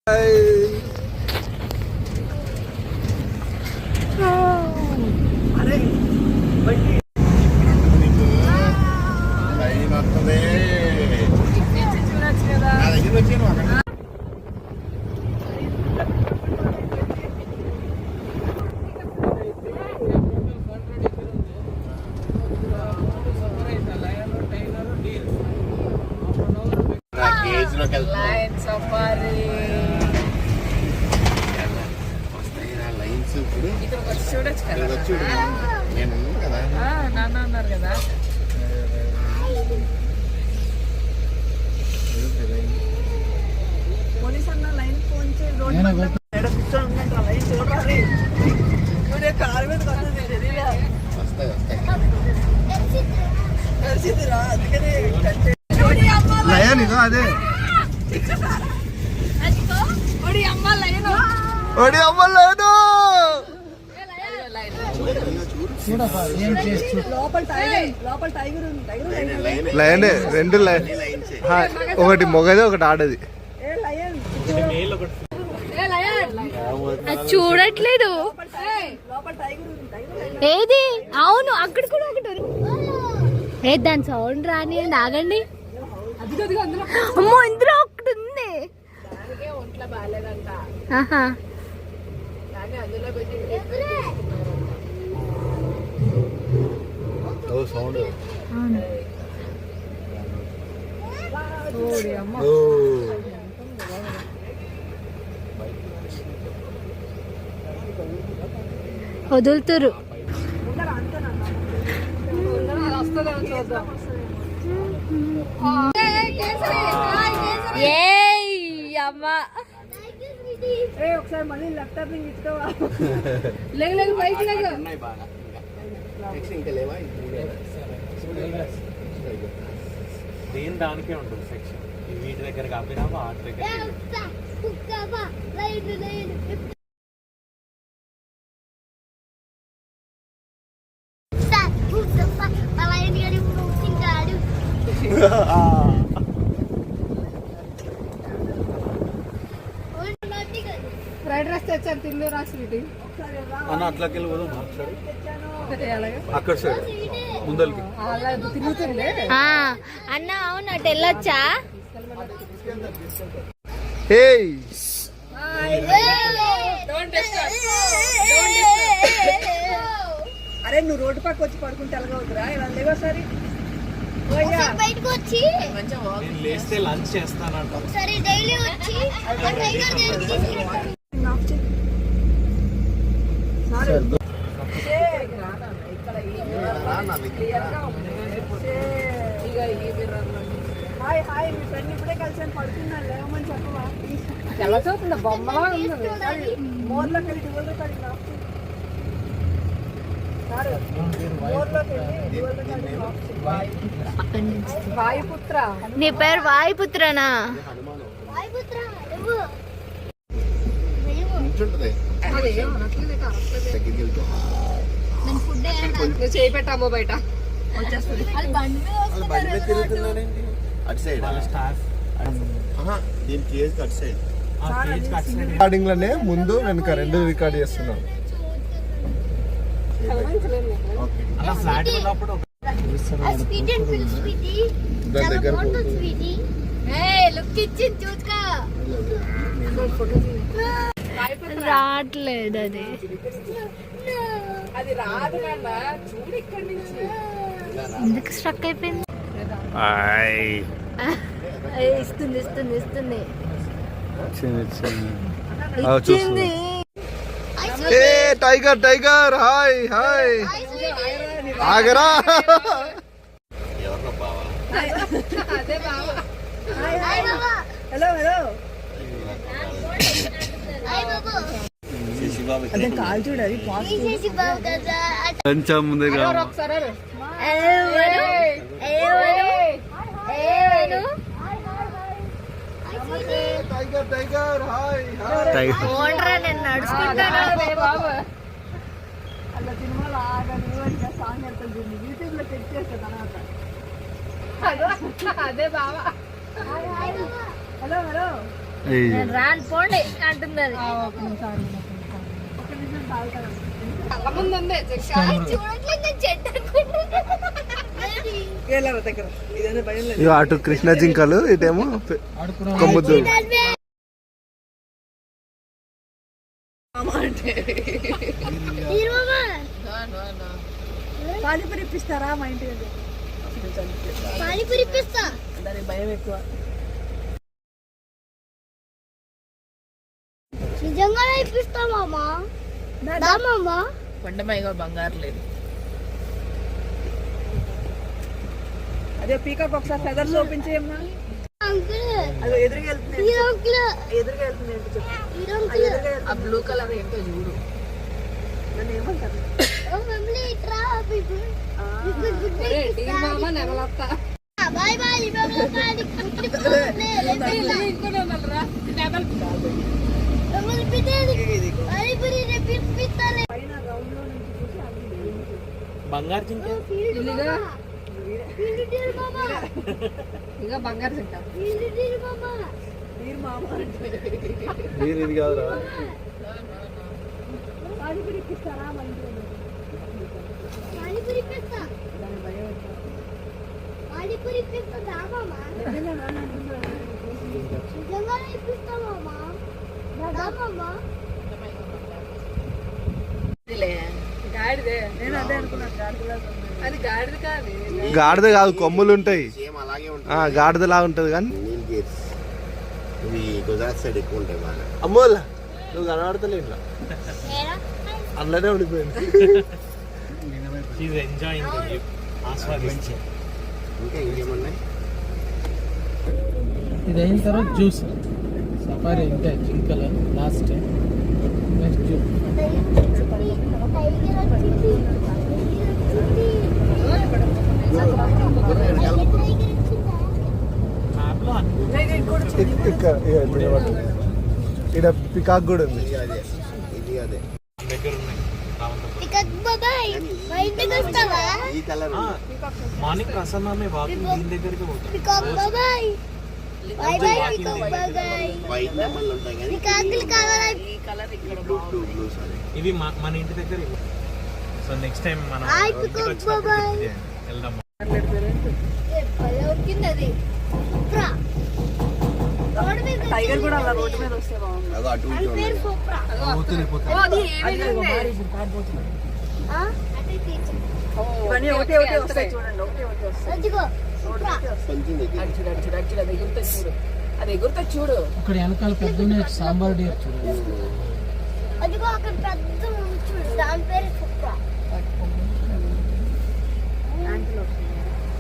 అరే చూడచ్చు కదా లైన్ సఫారీ చూడొచ్చు కదా నాన్న అన్నారు కదా పోలీస్ అన్న లైన్ ఫోన్ చేసి లైన్ చూడాలి చూడే కారు మీద కలిసిరా అందుకని అదే లైన్ రెండు లైన్ ఒకటి మొగది ఒకటి ఆడది చూడట్లేదు ఏది అవును అక్కడ కూడా ఒకటి ఏ దాని సౌండ్ రానియండి ఆగండి అమ్మో ఇందులో ఒకటి ఉంది వదులుతురు అమ్మా ఒకసారి మళ్ళీ ల్యాప్టాప్ ఇచ్చుకోవా లేదు బైక్ లేదు దేని దానికే ఉంటుంది సెక్షన్ వీటి దగ్గర కాపిరామా ఆట దగ్గర ఫ్రైడ్ రైస్ తెచ్చాను తిందో రాసి అట్లకి వెళ్ళి అక్కడ సైడ్ ముందరికి తిరుగుతుండే అన్న అవును అటు వెళ్ళొచ్చా అరే నువ్వు రోడ్డు పక్క వచ్చి పడుకుంటే ఎలాగవుతురా ఇలా లేవోసారి బయటకు వచ్చి లేస్తే లంచ్ చేస్తానంట ఒకసారి డైలీ వచ్చి హాయ్ హాయ్ మీ ఫ్రెండ్ ఇప్పుడే కలిసి పడుతున్నాను లేవమని చెప్పవా ఎలా చదువుతుందా బొమ్మలా ఉంది మోర్లోకి వెళ్ళి డివోల్లోకి వాయుపుత్ర నీ పేరు వాయుపుత్రనా నువ్వు చేయి పెట్టామో బయట వచ్చేస్తుంది రికార్డింగ్ లోనే ముందు వెనుక రెండు రికార్డ్ చేస్తున్నాను దాని దగ్గర రావట్లేదు అది అది రాదు చూడు ఇక్కడి నుంచి ఎందుకు స్ట్రక్ అయిపోయింది ఇస్తుంది ఇస్తుంది ఇస్తుంది ఇచ్చింది టైగర్ టైగర్ హాయ్ హాయ్ ఆగరా అదే బావా హలో హలో అదే కాల్ చూడాలి కొంచెం ముందుగా టైగర్ టైగర్ హాయ్ ఓన్రా నేను నడుచుకుంటాను బాబు అలా సినిమాలో ఆగని సాంగ్ ఎంత యూట్యూబ్ లో చెక్ చేస్తా తర్వాత అదే బావా హలో హలో నేను రాను పోండి అంటుంది అది. చూడట్లేదు చెట్టు దగ్గర ఇదైనా భయం లేదు. ఇగో అటు కృష్ణ జింకలు, ఇటేమో కొమ్ముద్దు. పానీపూరి ఇప్పిస్తారా మా ఇంటి దగ్గర? పానీపూరి ఇప్పిస్తా. దానికి భయం ఎక్కువ. నిజంగానే ఇప్పిస్తా మామా. మామా కొండమైగా బంగారు లేదు. అదే పీకాక్ ఒకసారి ఫెదర్స్ ఓపెన్ చేయమ్మా. అంకుల్ అది ఎదురుగా వెళ్తుంది. ఈ అంకుల్ ఎదురుగా వెళ్తుంది ఏంటి చెప్పు. ఈ అంకుల్ ఆ బ్లూ కలర్ ఏంటో చూడు. నన్ను ఏమంటారు? ఓ మమ్మీ ఇట్రా బిబు. మామ నెమలత్తా. బాయ్ బాయ్ బాబా బాయ్. బంగారు జింక ఇంకా బంగారు జింక. ఇది కాదురా. పానీపూరి ఇప్పిస్తారా మా ఇంటి దగ్గర? పానీపూరి ఇప్పిస్తా. పానీపూరి ఇప్పిస్తా మామా. నిజంగానే ఇప్పిస్తా మామా. మామా గాడిదే. నేను అదే అనుకున్నాను. గాడిదలా అది గాడిద కాదు. గాడిద కాదు, కొమ్ములు ఉంటాయి. గాడిద లాగా ఉంటది కానీ. ఇవి గుజరాత్ సైడ్ ఎక్కువ ఉంటాయి బాగా. అమ్మోలా నువ్వు కనబడతలే ఇట్లా అందులోనే ఉండిపోయింది. ఇంకా ఇంకేమున్నాయి? ఇది అయిన తర్వాత జ్యూస్ సఫారీ ఇంకా జింకలు లాస్ట్ నెక్స్ట్ జ్యూస్. ఇక్కడ పికాక్ కూడా ఉంది. ఇది అదే దగ్గర ఉన్నాయి. పికక్ బాబాయ్ మా ఇంటికి వస్తావా? ఈ కలర్ మార్నింగ్ ప్రసన్నమే వాకింగ్ దీని దగ్గరికి పోతాం. పికక్ బాబాయ్ బాయ్ బాయ్ పికక్ బాబాయ్. వైట్ నెమళ్ళు ఉంటాయి కానీ పికాకులు కావాలా? ఈ కలర్ ఇక్కడ బ్లూ సారీ. ఇవి మన ఇంటి దగ్గర ఇవి. సో నెక్స్ట్ టైం మనం హాయ్ ఇంటికి పికక్ వచ్చినప్పుడు బాబాయ్. వెళ్దాం. భలే ఉరికింది అది. సూప్రా రోడ్ మీద టైగర్ కూడా అలా రోడ్డు మీద వస్తే బాగుంది. అదో అటు దాని ఇటు పేరు ఉన్నాయి. సూప్రా. అదే తీర్చు. ఇవన్నీ ఒకటే ఒకటే వస్తాయి చూడండి. ఒకటే ఒకటే వస్తాయి. అదిగో సూప్రా. కొంచెం దగ్గర. అది చూడు, అది చూడు, అది చూడు, అది ఎగురుతుంది చూడు. అది ఎగురుతుంది చూడు. ఇక్కడ వెనకాల పెద్దనే సాంబార్ డియర్ చూడండి. అదిగో అక్కడ పెద్ద ఉంది చూడు. దాని పేరు సూప్రా.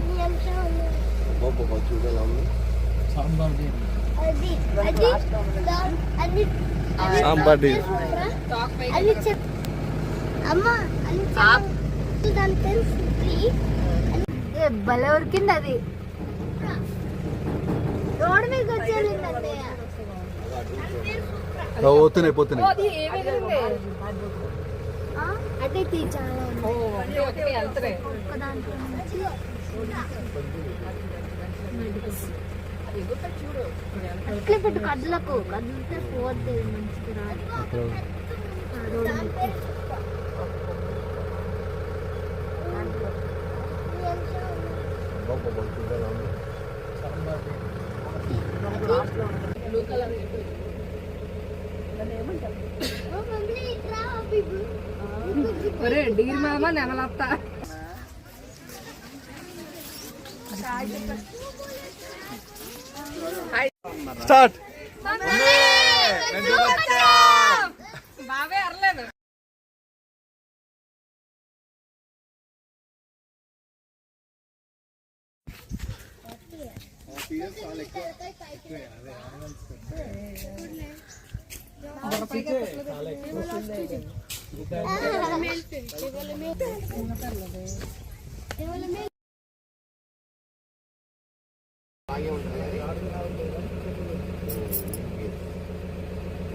నీ అంశం ఉంది. బాబా చూడు ఎలా ఉంది. సాంబార్ డియర్ అది అది అది సాంబార్ డియర్. అది చెప్ అమ్మా అని చెప్పు. దాని పేరు సుప్రీ. భలే ఉరికింది అది. రోడ్ మీద వచ్చేయాలండి అన్నయ్య. పోతున్నాయి పోతున్నాయి. అదే తీ చాలా ఉంది. వెళ్తాయి. ఒక్క దాంట్లో నుంచి. అట్లే పెట్టు కడ్లకు. కదిలితే పోతే మంచిది రాదు. బాబా చూడు ఎలా ఉంది. ఓ మమ్మీ ఇట్రా బిబు. డీర్ మామ నెమలత్తా. స్టార్ట్. బావే అరలేదు.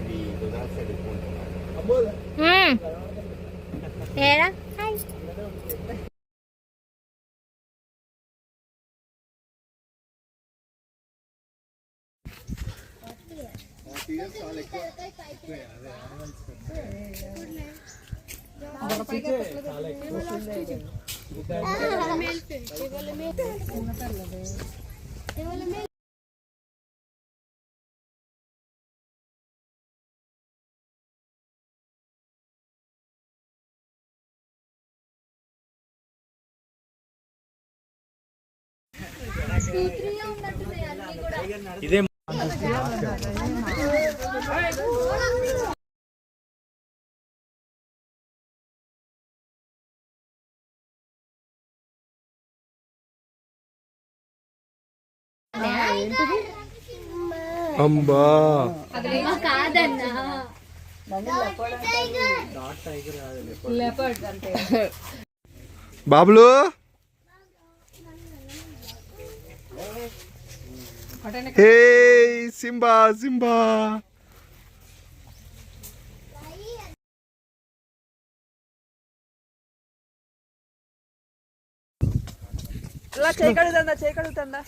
ఇవి గుజరాత్ సైడ్ ఎక్కువ ఉంటాయి బాగా. ఏడా ఇదే అంబా కాదన్నా లెపర్డ్ అంటే బాబులు హే సింబా సింబా ఇలా చేయగలుగుతుందా